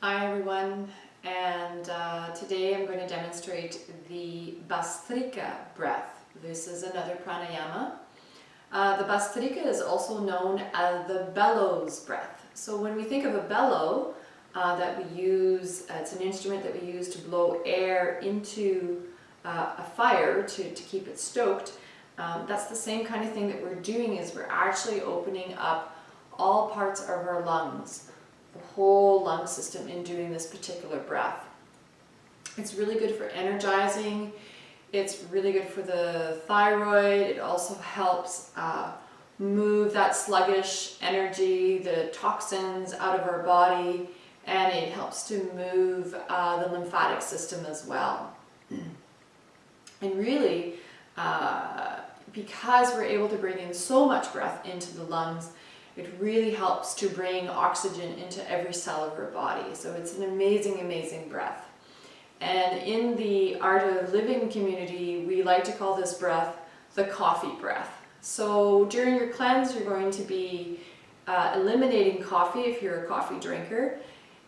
Hi everyone, and today I'm going to demonstrate the Bhastrika breath. This is another pranayama. The Bhastrika is also known as the bellows breath. So when we think of a bellow that we use, it's an instrument that we use to blow air into a fire to keep it stoked. That's the same kind of thing that we're doing, is we're actually opening up all parts of our lungs, the whole lung system, in doing this particular breath. It's really good for energizing. It's really good for the thyroid. It also helps move that sluggish energy, the toxins out of our body, and it helps to move the lymphatic system as well. And really, because we're able to bring in so much breath into the lungs, it really helps to bring oxygen into every cell of our body. So it's an amazing, amazing breath. And in the Art of Living community, we like to call this breath the coffee breath. So during your cleanse, you're going to be eliminating coffee if you're a coffee drinker,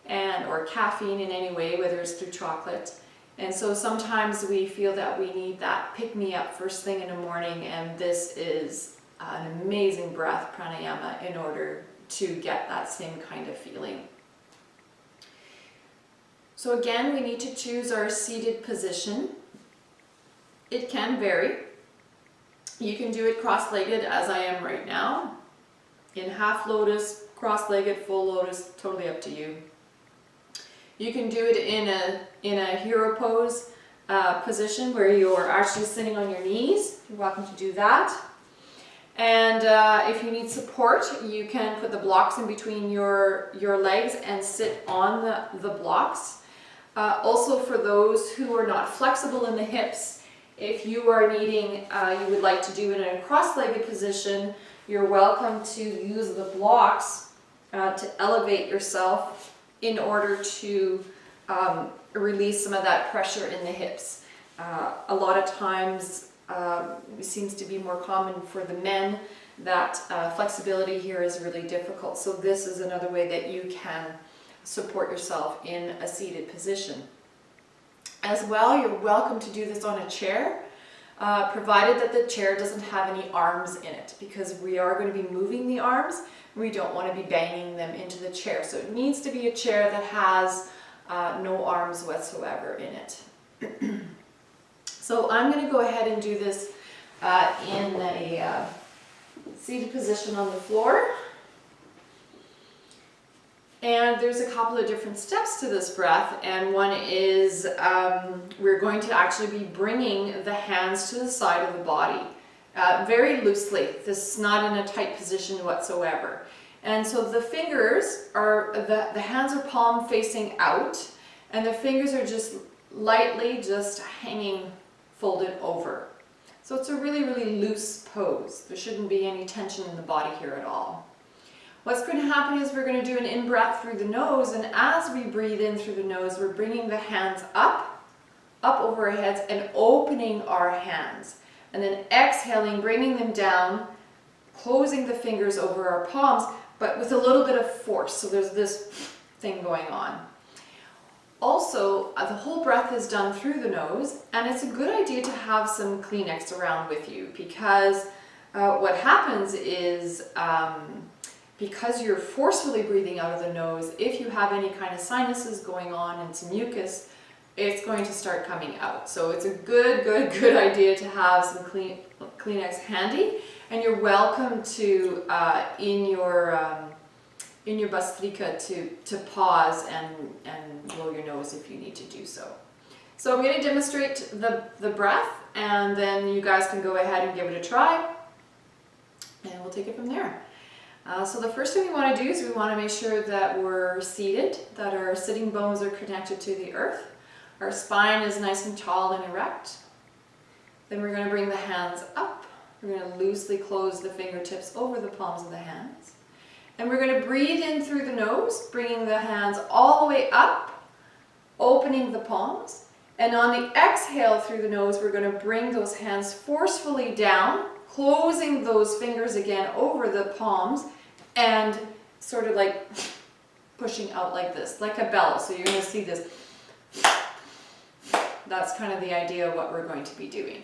or caffeine in any way, whether it's through chocolate. And so sometimes we feel that we need that pick-me-up first thing in the morning, and this is an amazing breath, pranayama, in order to get that same kind of feeling. So again, we need to choose our seated position. It can vary. You can do it cross-legged, as I am right now, in half lotus, cross-legged, full lotus, totally up to you. You can do it in a hero pose position where you're actually sitting on your knees. You're welcome to do that. And if you need support, you can put the blocks in between your legs and sit on the blocks. Also, for those who are not flexible in the hips, if you are needing, you would like to do it in a cross-legged position, you're welcome to use the blocks to elevate yourself in order to release some of that pressure in the hips. A lot of times, it seems to be more common for the men that flexibility here is really difficult. So this is another way that you can support yourself in a seated position. As well, you're welcome to do this on a chair, provided that the chair doesn't have any arms in it, because we are going to be moving the arms. We don't want to be banging them into the chair. So it needs to be a chair that has no arms whatsoever in it. So I'm going to go ahead and do this in a seated position on the floor. And there's a couple of different steps to this breath, and one is we're going to actually be bringing the hands to the side of the body very loosely. This is not in a tight position whatsoever. And so the fingers are, the hands are palm facing out, and the fingers are just lightly just hanging folded over. So it's a really, really loose pose. There shouldn't be any tension in the body here at all. What's going to happen is we're going to do an in-breath through the nose, and as we breathe in through the nose, we're bringing the hands up over our heads and opening our hands. And then exhaling, bringing them down, closing the fingers over our palms, but with a little bit of force. So there's this thing going on. Also, the whole breath is done through the nose, and it's a good idea to have some Kleenex around with you, because what happens is because you're forcefully breathing out of the nose, if you have any kind of sinuses going on and some mucus, it's going to start coming out. So it's a good idea to have some Kleenex handy, and you're welcome to in your Bhastrika to pause and blow your nose if you need to do so. So I'm going to demonstrate the breath, and then you guys can go ahead and give it a try, and we'll take it from there. So the first thing we want to do is we want to make sure that we're seated, that our sitting bones are connected to the earth. Our spine is nice and tall and erect. Then we're going to bring the hands up. We're going to loosely close the fingertips over the palms of the hands. And we're going to breathe in through the nose, bringing the hands all the way up, opening the palms. And on the exhale through the nose, we're going to bring those hands forcefully down, closing those fingers again over the palms, and sort of like pushing out like this, like a bellow. So you're going to see this. That's kind of the idea of what we're going to be doing.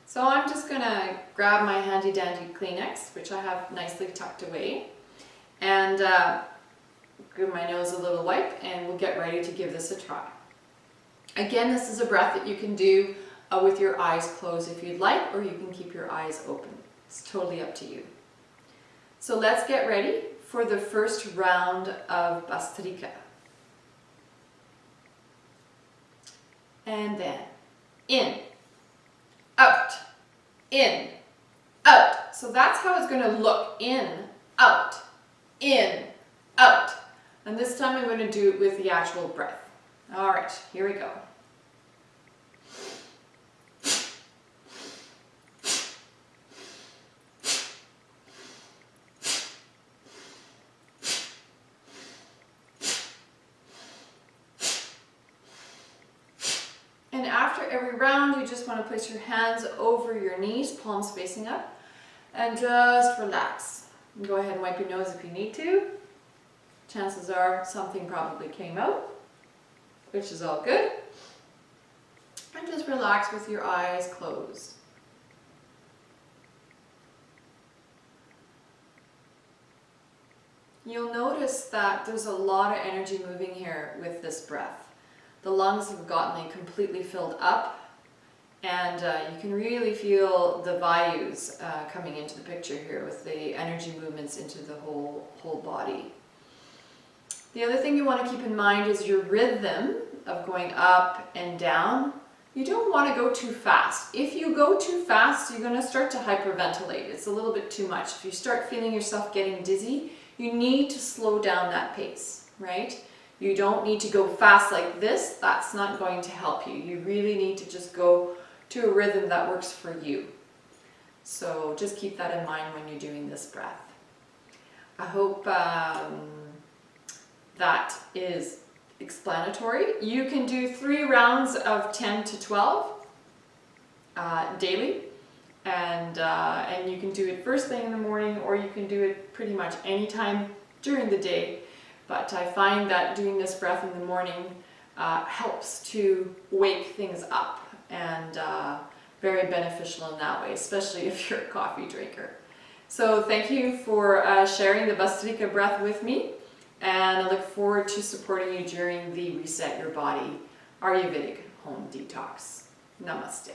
So I'm just going to grab my handy dandy Kleenex, which I have nicely tucked away, and give my nose a little wipe, and we'll get ready to give this a try. Again, this is a breath that you can do with your eyes closed if you'd like, or you can keep your eyes open. It's totally up to you. So let's get ready for the first round of Bhastrika. And then in, out, in, out. So that's how it's going to look. In, out, in, out. And this time I'm going to do it with the actual breath. All right, here we go. And after every round, you just want to place your hands over your knees, palms facing up, and just relax. And go ahead and wipe your nose if you need to. Chances are something probably came out, which is all good. And just relax with your eyes closed. You'll notice that there's a lot of energy moving here with this breath. The lungs have gotten completely filled up, and you can really feel the vayus coming into the picture here with the energy movements into the whole body. The other thing you want to keep in mind is your rhythm of going up and down. You don't want to go too fast. If you go too fast, you're going to start to hyperventilate. It's a little bit too much. If you start feeling yourself getting dizzy, you need to slow down that pace, right? You don't need to go fast like this. That's not going to help you. You really need to just go to a rhythm that works for you. So just keep that in mind when you're doing this breath. I hope that is explanatory. You can do 3 rounds of 10 to 12 daily, and you can do it first thing in the morning, or you can do it pretty much anytime during the day. But I find that doing this breath in the morning helps to wake things up, and very beneficial in that way, especially if you're a coffee drinker. So thank you for sharing the Bhastrika breath with me, and I look forward to supporting you during the Reset Your Body Ayurvedic Home Detox. Namaste.